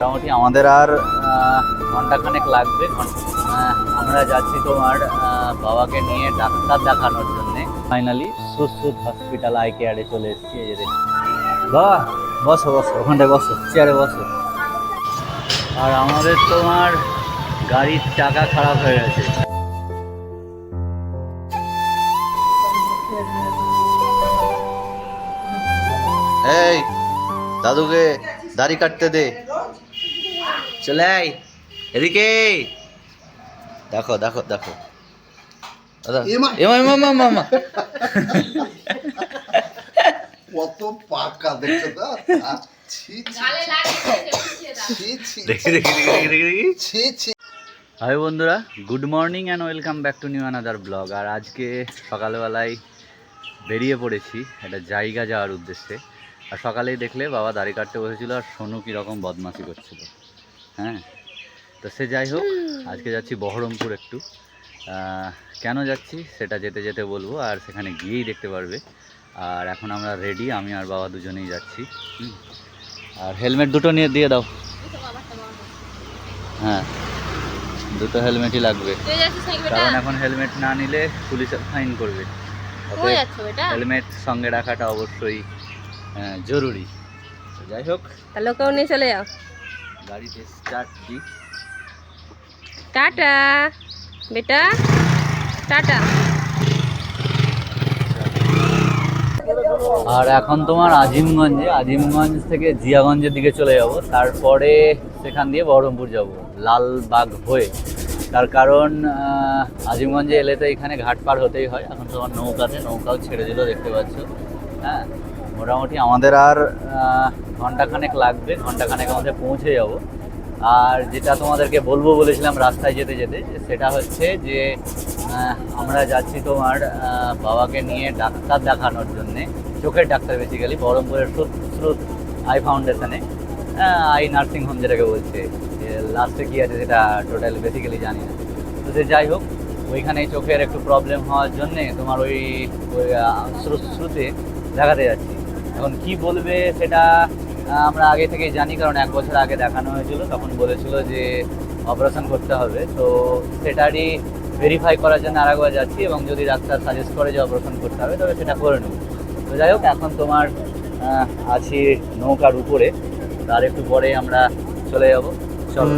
মোটামুটি আমাদের আর ঘন্টাখানেক লাগবে। আমরা যাচ্ছি তোমার বাবাকে নিয়ে ডাক্তার দেখানোর জন্যে। ফাইনালি সুশ্রুত হসপিটাল আই কেয়ারে চলে এসেছি। এই যে বাবা, বসো বসো, ওখানটায় বসো, চেয়ারে বসো। আর আমাদের তোমার গাড়ির চাকা খারাপ হয়ে গেছে। এই দাদুকে দাড়ি কাটতে দে, চলে আয় এদিকে। দেখো দেখো দেখো দাদা, কত পাকা দেখছো তো? হাই বন্ধুরা, good morning and welcome back to new another blog. আর আজকে সকালবেলায় বেরিয়ে পড়েছি একটা জায়গা যাওয়ার উদ্দেশ্যে। আর সকালেই দেখলে বাবা দাড়ি কাটতে বসেছিল আর সোনু কীরকম বদমাশি করছিল। হ্যাঁ, তো সে যাই হোক, আজকে যাচ্ছি বহরমপুর একটু। কেন যাচ্ছি সেটা যেতে যেতে বলবো, আর সেখানে গিয়েই দেখতে পারবে। আর এখন আমরা রেডি, আমি আর বাবা দুজনেই যাচ্ছি। আর হেলমেট দুটো নিয়ে দিয়ে দাও। হ্যাঁ, দুটো হেলমেটই লাগবে, কারণ এখন হেলমেট না নিলে পুলিশ ফাইন করবে। হেলমেট সঙ্গে রাখাটা অবশ্যই জরুরি। যাই হোক, তাহলে কেউ নিয়ে চলে যাও। গাড়িতে স্টার্ট দি। টাটা বেটা, টাটা। আর এখন তোমার আজিমগঞ্জ থেকে জিয়াগঞ্জের দিকে চলে যাব। তারপরে সেখান দিয়ে বহরমপুর যাব লালবাগ হয়ে। তার কারণ আজিমগঞ্জে এলে তো এখানে ঘাট পার হতেই হয়। এখন তোমার নৌকাও ছেড়ে দিল, দেখতে পাচ্ছ। হ্যাঁ, মোটামুটি আমাদের আর ঘন্টাখানেক লাগবে, ঘন্টাখানেকের মধ্যে পৌঁছে যাব। আর যেটা তোমাদেরকে বলবো বলেছিলাম রাস্তায় যেতে যেতে, সেটা হচ্ছে যে আমরা যাচ্ছি তোমার বাবাকে নিয়ে ডাক্তার দেখানোর জন্যে, চোখের ডাক্তার বেসিক্যালি, বহরমপুরের সুশ্রুত আই ফাউন্ডেশনে, আই নার্সিং হোম যেটাকে বলছে। লাস্টে কী আছে সেটা টোটাল বেসিক্যালি জানি না। তো সে যাই হোক, ওইখানে চোখের একটু প্রবলেম হওয়ার জন্যে তোমার ওই সুশ্রুতে দেখাতে যাচ্ছি। এখন কি বলবে সেটা আমরা আগে থেকেই জানি, কারণ 1 বছর আগে দেখানো হয়েছিল, তখন বলেছিল যে অপারেশন করতে হবে। তো সেটারই ভেরিফাই করার জন্য আরেকবার যাচ্ছি, এবং যদি ডাক্তার সাজেস্ট করে যে অপারেশন করতে হবে তবে সেটা করে নেব। তো যাই হোক, এখন তোমার আছি নৌকার উপরে, তার একটু পরে আমরা চলে যাব। চলো।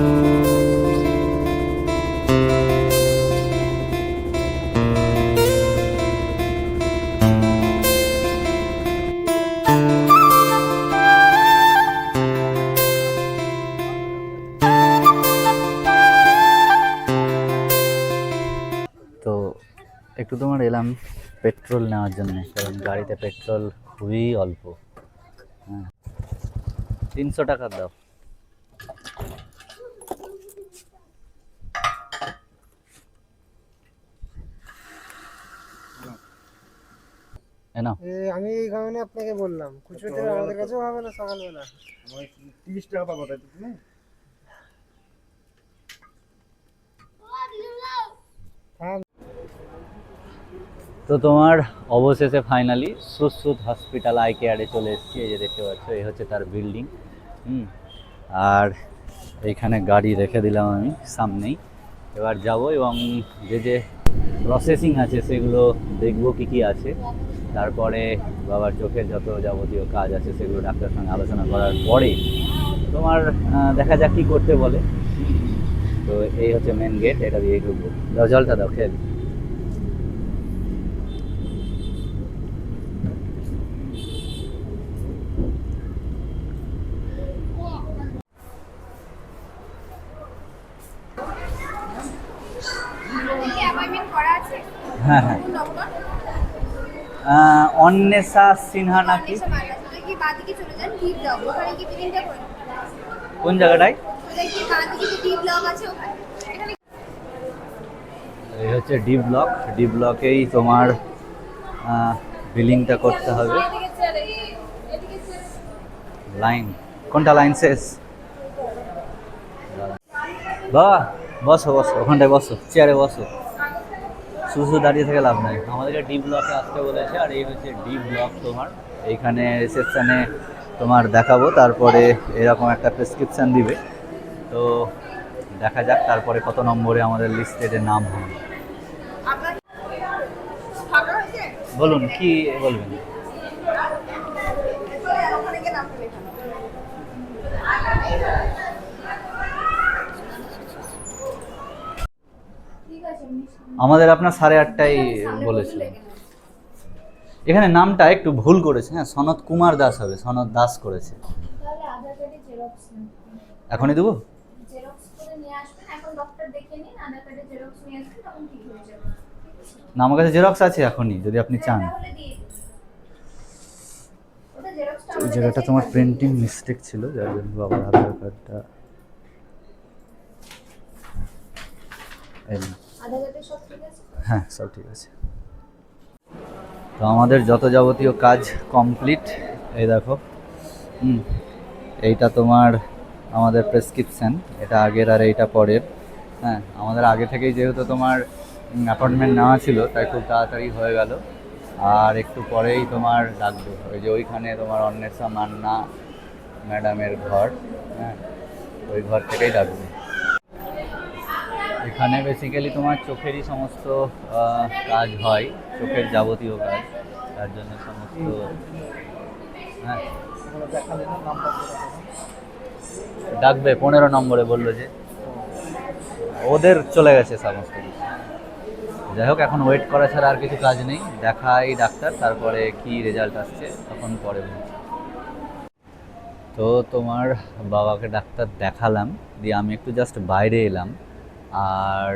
তো একটু তোমার এলাম পেট্রোল নেওয়ার জন্য, কারণ গাড়িতে পেট্রোল খুবই অল্প। হ্যাঁ, 300 টাকা দাও। আমি এই কারণে আপনাকে বললাম, খুচরো তেল আমাদের কাছেও হবে না সকালবেলা। 30 টাকা পাবো তাই তুমি? তো তোমার অবশেষে ফাইনালি সুশ্রুত হসপিটাল আই কেয়ারে চলে এসেছি। এই যে দেখতে পাচ্ছ, এই হচ্ছে তার বিল্ডিং। আর এইখানে গাড়ি রেখে দিলাম আমি সামনেই। এবার যাব এবং যে প্রসেসিং আছে সেগুলো দেখবো কী কী আছে। তারপরে বাবার চোখের যত যাবতীয় কাজ আছে সেগুলো ডাক্তারের সঙ্গে আলোচনা করার পরে তোমার দেখা যাক কী করতে বলে। তো এই হচ্ছে মেন গেট, এটা দিয়ে ঢুকবো। দাও জলটা, দাও খেয়ে। হ্যাঁ হ্যাঁ, অন্বেষা সিনহা নাকি? কোন জায়গাটায়? এই হচ্ছে ডি ব্লকেই তোমার বিলিংটা করতে হবে। লাইন কোনটা? লাইন শেষ। বাবা, বসো বসো, ওখানটায় বসো, চেয়ারে বসো। শুধু দাঁড়িয়ে থেকে লাভ নাই, আমাদেরকে ডি ব্লকে আসতে বলেছে। আর এই হচ্ছে ডি ব্লক তোমার। এইখানে রিসেপশানে তোমার দেখাবো, তারপরে এরকম একটা প্রেসক্রিপশান দিবে। তো দেখা যাক তারপরে কত নম্বরে আমাদের লিস্টেডে নাম হয়। বলুন কি বলবেন? আমাদের আপনার 8:30টায় বলেছিলেন। এখানে নামটা একটু ভুল করেছে, হ্যাঁ, সনত কুমার দাস হবে, সনত দাস করেছে। তাহলে আধার কার্ডে জেরক্স নেন। এখনই দেবো? জেরক্স করে নিয়ে আসবেন, এখন ডক্টর দেখে নিন, আধার কার্ডে জেরক্স নিয়ে আসবেন, তখন ঠিক হয়ে যাবে। না, আমার কাছে জেরক্স আছে এখনই, যদি আপনি চান। তাহলে দিয়ে দিন। ওটা জেরক্সটা ওই জায়গাটা তোমার প্রিন্টিং মিস্টেক ছিল, যার জন্য বাবার আধার কার্ডটা আধার কার্ডে সব ঠিক আছে? হ্যাঁ, সব ঠিক আছে। তো আমাদের যত যাবতীয় কাজ কমপ্লিট। এই দেখো, এইটা তোমার আমাদের প্রেসক্রিপশান, এটা আগের আর এইটা পরের। হ্যাঁ, আমাদের আগে থেকেই যেহেতু তোমার অ্যাপয়েন্টমেন্ট নেওয়া ছিল, তাই খুব তাড়াতাড়ি হয়ে গেল। আর একটু পরেই তোমার ডাকবে, ওই যে ওইখানে তোমার অন্বেষা মান্না ম্যাডামের ঘর, হ্যাঁ, ওই ঘর থেকেই ডাকবে। এখানে বেসিক্যালি তোমার চোখেরই সমস্ত কাজ হয়, চোখের যাবতীয় কাজ, তার জন্য সমস্ত, হ্যাঁ, ডাকবে 15 নম্বরে বললো যে, ওদের চলে গেছে সমস্ত কিছু। যাই হোক, এখন ওয়েট করা ছাড়া আর কিছু কাজ নেই, দেখাই ডাক্তার, তারপরে কি রেজাল্ট আসছে তখন পরে বলছি। তো তোমার বাবাকে ডাক্তার দেখালাম, দিয়ে আমি একটু জাস্ট বাইরে এলাম। আর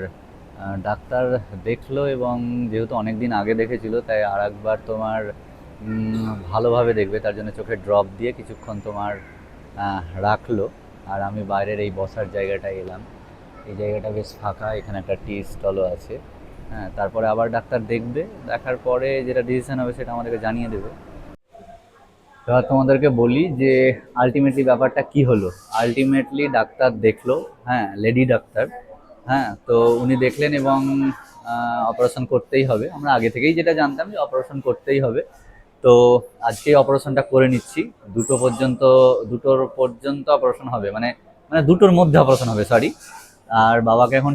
ডাক্তার দেখলো, এবং যেহেতু অনেক দিন আগে দেখেছিল, তাই আর একবার তোমার ভালোভাবে দেখবে, তার জন্য চোখে ড্রপ দিয়ে কিছুক্ষণ তোমার রাখলো। আর আমি বাইরের এই বসার জায়গাটায় এলাম, এই জায়গাটা বেশ ফাঁকা, এখানে একটা টি স্টলও আছে। হ্যাঁ, তারপরে আবার ডাক্তার দেখবে, দেখার পরে যেটা ডিসিশন হবে সেটা আমাদেরকে জানিয়ে দেবে। এবার তোমাদেরকে বলি যে আলটিমেটলি ব্যাপারটা কি হলো। আলটিমেটলি ডাক্তার দেখলো, হ্যাঁ, লেডি ডাক্তার, হ্যাঁ, তো উনি দেখলেন এবং অপারেশন করতেই হবে। আমরা আগে থেকেই যেটা জানতাম যে অপারেশন করতেই হবে, তো আজকেই অপারেশনটা করে নিচ্ছি। 2টোর পর্যন্ত অপারেশন হবে, মানে 2টোর মধ্যে অপারেশন হবে, সরি। আর বাবাকে এখন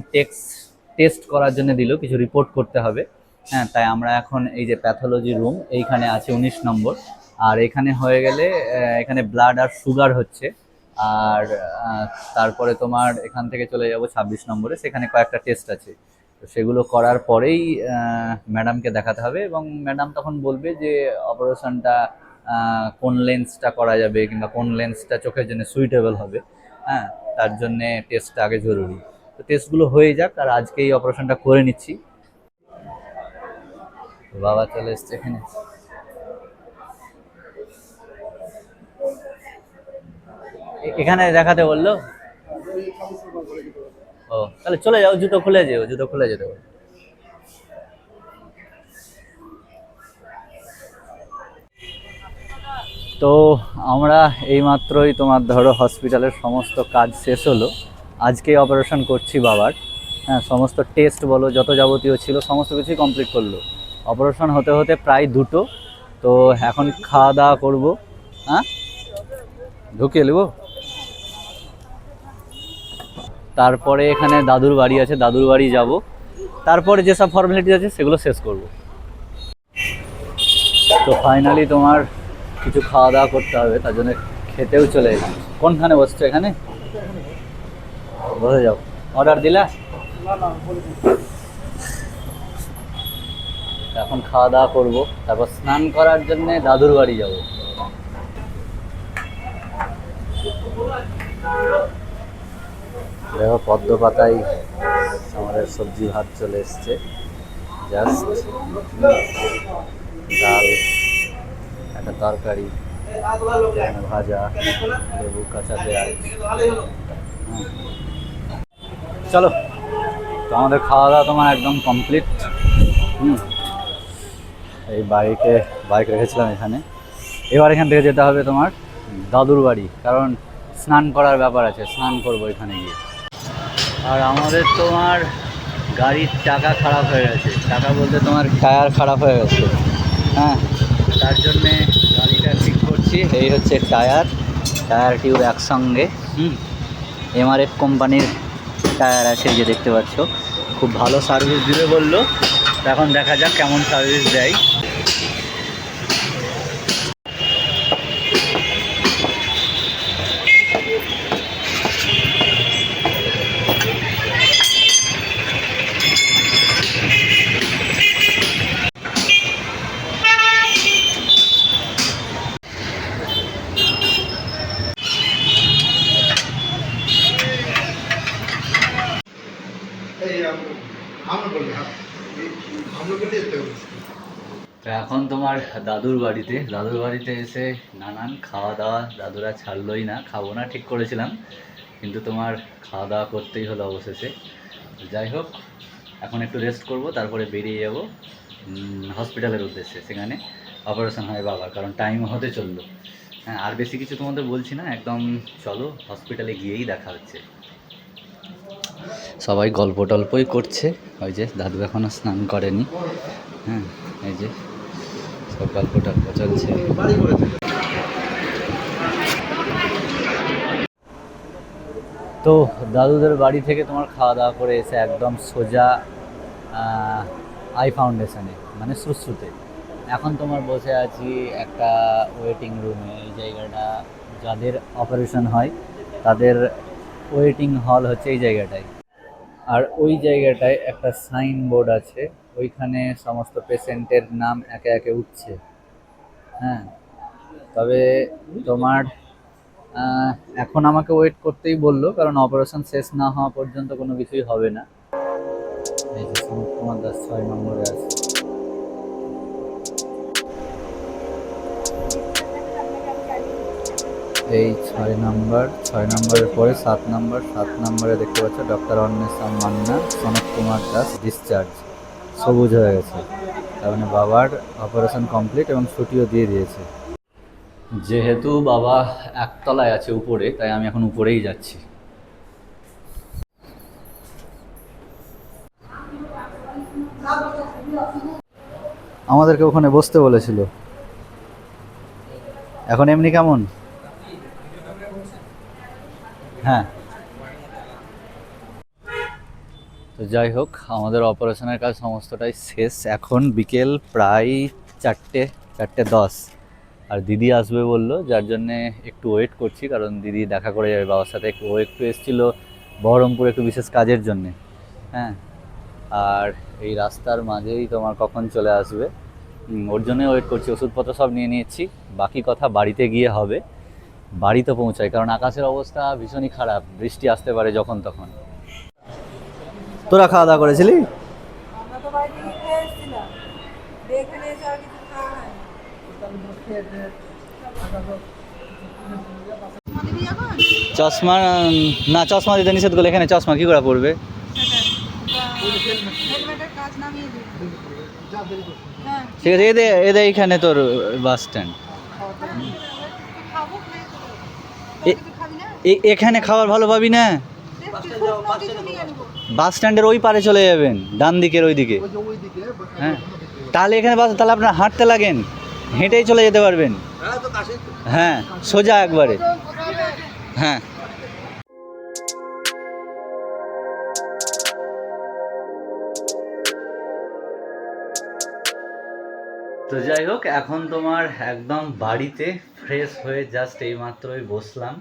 টেস্ট করার জন্য দিল, কিছু রিপোর্ট করতে হবে। হ্যাঁ, তাই আমরা এখন এই যে প্যাথোলজি রুম, এইখানে আছে 19 নম্বর। আর এখানে হয়ে গেলে এখানে ব্লাড আর সুগার হচ্ছে। আর তারপরে তোমার এখান থেকে চলে যাব 26 নম্বরে, সেখানে কয়েকটা টেস্ট আছে। তো সেগুলো করার পরেই ম্যাডামকে দেখাতে হবে, এবং ম্যাডাম তখন বলবে যে অপারেশনটা কোন লেন্সটা করা যাবে, কিংবা কোন লেন্সটা চোখের জন্য সুইটেবল হবে। হ্যাঁ, তার জন্যে টেস্টটা আগে জরুরি। তো টেস্টগুলো হয়ে যাক, আর আজকেই অপারেশনটা করে নিচ্ছি। বাবা চলে এসছে এখানে। এখানে দেখাতে বললো। ও, তাহলে চলে যাও, জুতো খুলে যেতে বলো। তো আমরা এইমাত্রই তোমার ধরো হসপিটালের সমস্ত কাজ শেষ হলো, আজকেই অপারেশন করছি বাবার। হ্যাঁ, সমস্ত টেস্ট বলো, যত যাবতীয় ছিল সমস্ত কিছুই কমপ্লিট করলো। অপারেশন হতে হতে প্রায় 2টো। তো এখন খাওয়া দাওয়া করবো। হ্যাঁ, ঢুকিয়ে নেবো। তারপরে এখানে দাদুর বাড়ি আছে, দাদুর বাড়ি যাব। তারপরে যেসব ফর্মালিটি আছে সেগুলো শেষ করব। তো ফাইনালি তোমার কিছু খাওয়া দাওয়া করতে হবে, তার জন্য খেতেও চলে এলাম। কোনখানে বসছো? এখানে বসে যাও। অর্ডার দিলা? এখন খাওয়া দাওয়া করবো, তারপর স্নান করার জন্য দাদুর বাড়ি যাব। দেখো, পদ্ম পাতায় আমাদের সবজি ভাত চলে এসছে। জাস্ট ডাল, একটা তরকারি, ভাজা, লেবু, কাঁচা পেঁয়াজ। চলো, তো আমাদের খাওয়া দাওয়া তোমার একদম কমপ্লিট। এই বাইক রেখেছিলাম এখানে। এবার এখান থেকে যেতে হবে তোমার দাদুর বাড়ি, কারণ স্নান করার ব্যাপার আছে, স্নান করবো এখানে গিয়ে। আর আমাদের তোমার গাড়ির চাকা খারাপ হয়ে গেছে, চাকা বলতে তোমার টায়ার খারাপ হয়ে গেছে। হ্যাঁ, তার জন্যে গাড়িটা ঠিক করছি। এই হচ্ছে টায়ার টিউব একসঙ্গে। MRF কোম্পানির টায়ার আছে, এই যে দেখতে পাচ্ছ। খুব ভালো সার্ভিস দিবে বললো, এখন দেখা যাক কেমন সার্ভিস দেয়। তো এখন তোমার দাদুর বাড়িতে এসে নানান খাওয়া দাওয়া, দাদুরা ছাড়লোই না, খাবো না ঠিক করেছিলাম, কিন্তু তোমার খাওয়া দাওয়া করতেই হলো অবশেষে। যাই হোক, এখন একটু রেস্ট করব, তারপরে বেরিয়ে যাব হসপিটালের উদ্দেশ্যে। সেখানে অপারেশন হয় বাবার, কারণ টাইম হতে চললো। হ্যাঁ, আর বেশি কিছু তোমাদের বলছি না, একদম চলো হসপিটালে গিয়েই দেখা হচ্ছে। সবাই গল্প টল্পই করছে, ওই যে দাদু এখনও স্নান করেনি। হ্যাঁ, এই যে সব গল্প টল্প চলছে। তো দাদুদের বাড়ি থেকে তোমার খাওয়া দাওয়া করে এসে একদম সোজা আই ফাউন্ডেশনে, মানে সুশ্রুতে। এখন তোমার বসে আছি একটা ওয়েটিং রুমে। এই জায়গাটা যাদের অপারেশন হয় তাদের ওয়েটিং হল হচ্ছে এই জায়গাটায়। আর ওই জায়গাটায় একটা সাইন বোর্ড আছে, ওইখানে সমস্ত পেশেন্টের নাম একে একে উঠছে। হ্যাঁ, তবে তোমার এখন আমাকে ওয়েট করতেই বললো, কারণ অপারেশন শেষ না হওয়া পর্যন্ত কোনো কিছুই হবে না। এই যে সুনীল কুমার দাস 6 নম্বরে আছে। এই 6 নম্বরের পরে 7 নম্বরে দেখতে পাচ্ছ ডক্টর অন্বেষা মান্না, সনৎ কুমার দাস ডিসচার্জ, সবুজ হয়ে গেছে। তার মানে বাবার অপারেশন কমপ্লিট এবং ছুটিও দিয়ে দিয়েছে। যেহেতু বাবা একতলায় আছে উপরে, তাই আমি এখন উপরেই যাচ্ছি। আমাদেরকে ওখানে বসতে বলেছিল। এখন এমনি কেমন? হ্যাঁ, তো যাই হোক, আমাদের অপারেশনের কাজ সমস্তটাই শেষ। এখন বিকেল প্রায় 4:10, আর দিদি আসবে বললো, যার জন্যে একটু ওয়েট করছি, কারণ দিদি দেখা করে যাবে বাবার সাথে। ও একটু এসেছিলো বহরমপুর একটু বিশেষ কাজের জন্যে। হ্যাঁ, আর এই রাস্তার মাঝেই তোমার কখন চলে আসবে, ওর জন্যই ওয়েট করছি। ওষুধপত্র সব নিয়ে নিয়েছি, বাকি কথা বাড়িতে গিয়ে হবে। বাড়িতে পৌঁছাই, কারণ আকাশের অবস্থা ভীষণই খারাপ, বৃষ্টি আসতে পারে যখন তখন। তোরা খাওয়া দাওয়া করেছিলি? চশমা না, চশমা দিতে নিষেধ করলে, এখানে চশমা কি করে পড়বে? ঠিক আছে, এদের এইখানে তোর বাস স্ট্যান্ড, এখানে খাবার ভালো পাবি না। বাস স্ট্যান্ডের ওই পারে চলে যাবেন, ডান দিকের ওই দিকে। হ্যাঁ, তাহলে এখানে তাহলে আপনার হাঁটতে লাগেন, হেঁটেই চলে যেতে পারবেন। হ্যাঁ, সোজা একবারে। হ্যাঁ, তো যাই হোক, এখন তোমার একদম বাড়িতে ফ্রেশ হয়ে জাস্ট এইমাত্রই বসলাম।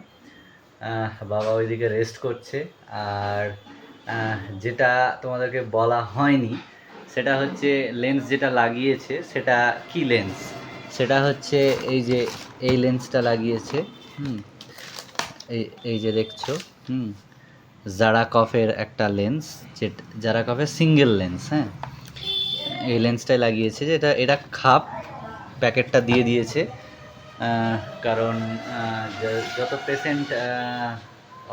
বাবা ওইদিকে রেস্ট করছে। আর যেটা তোমাদেরকে বলা হয়নি, সেটা হচ্ছে লেন্স যেটা লাগিয়েছে সেটা কি লেন্স, সেটা হচ্ছে এই যে এই লেন্সটা লাগিয়েছে। এই যে দেখছো, জারাকফের একটা লেন্স, যেটা জারাকফের সিঙ্গেল লেন্স। হ্যাঁ, এই লেন্সটাই লাগিয়েছে, যে এটা খাপ প্যাকেটটা দিয়ে দিয়েছে, কারণ যত পেশেন্ট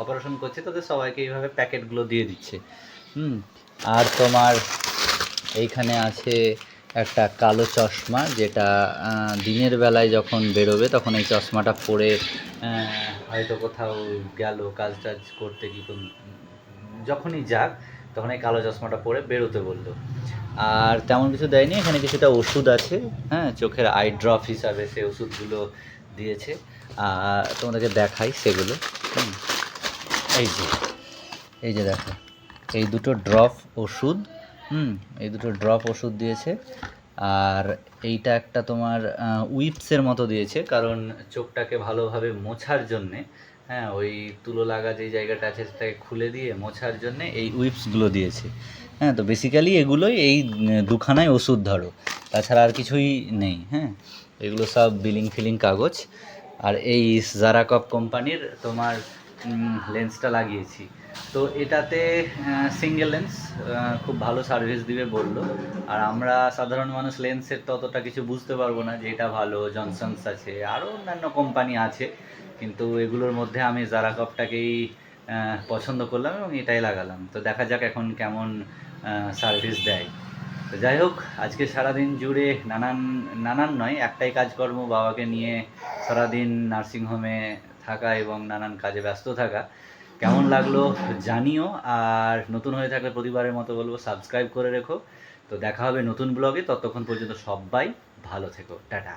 অপারেশন করছে তাদের সবাইকে এইভাবে প্যাকেটগুলো দিয়ে দিচ্ছে। আর তোমার এইখানে আছে একটা কালো চশমা, যেটা দিনের বেলায় যখন বেরোবে তখন এই চশমাটা পরে হয়তো কোথাও গেল কাজ টাজ করতে, কি যখনই যাক তখন এই কালো চশমাটা পরে বেরোতে বললো। আর তেমন কিছু দেয়নি, এখানে কিছুটা ওষুধ আছে। হ্যাঁ, চোখের আই ড্রপ হিসাবে সেই ওষুধগুলো দিয়েছে, তোমাদেরকে দেখাই সেগুলো। এই যে দেখো, এই দুটো ড্রপ ওষুধ, এই দুটো ড্রপ ওষুধ দিয়েছে। আর এইটা একটা তোমার উইপসের মতো দিয়েছে, কারণ চোখটাকে ভালোভাবে মোছার জন্যে, হ্যাঁ, ওই তুলো লাগা যে জায়গাটা আছে সেটাকে খুলে দিয়ে মোছার জন্যে এই উইপসগুলো দিয়েছে। হ্যাঁ, তো বেসিক্যালি এগুলোই এই দুখানায় ওষুধ ধরো, তাছাড়া আর কিছুই নেই। হ্যাঁ, এগুলো সব বিলিং ফিলিং কাগজ। আর এই জারাকপ কোম্পানির তোমার লেন্সটা লাগিয়েছি। তো এটাতে সিঙ্গেল লেন্স, খুব ভালো সার্ভিস দিবে বললো। আর আমরা সাধারণ মানুষ লেন্সের তো অতটা কিছু বুঝতে পারবো না যে এটা ভালো, জনসনস আছে, আরও অন্যান্য কোম্পানি আছে, কিন্তু এগুলোর মধ্যে আমি জারাকপটাকেই পছন্দ করলাম এবং এটাই লাগালাম। তো দেখা যাক এখন কেমন সার্ভিস দেয়। তো যাই হোক, আজকে সারাদিন জুড়ে নানান নয়, একটাই কাজকর্ম, বাবাকে নিয়ে সারাদিন নার্সিংহোমে থাকা এবং নানান কাজে ব্যস্ত থাকা। কেমন লাগলো জানিও, আর নতুন হয়ে থাকলে প্রতিবারের মতো বলবো সাবস্ক্রাইব করে রেখো। তো দেখা হবে নতুন ব্লগে, ততক্ষণ পর্যন্ত সবাই ভালো থেকো, টাটা।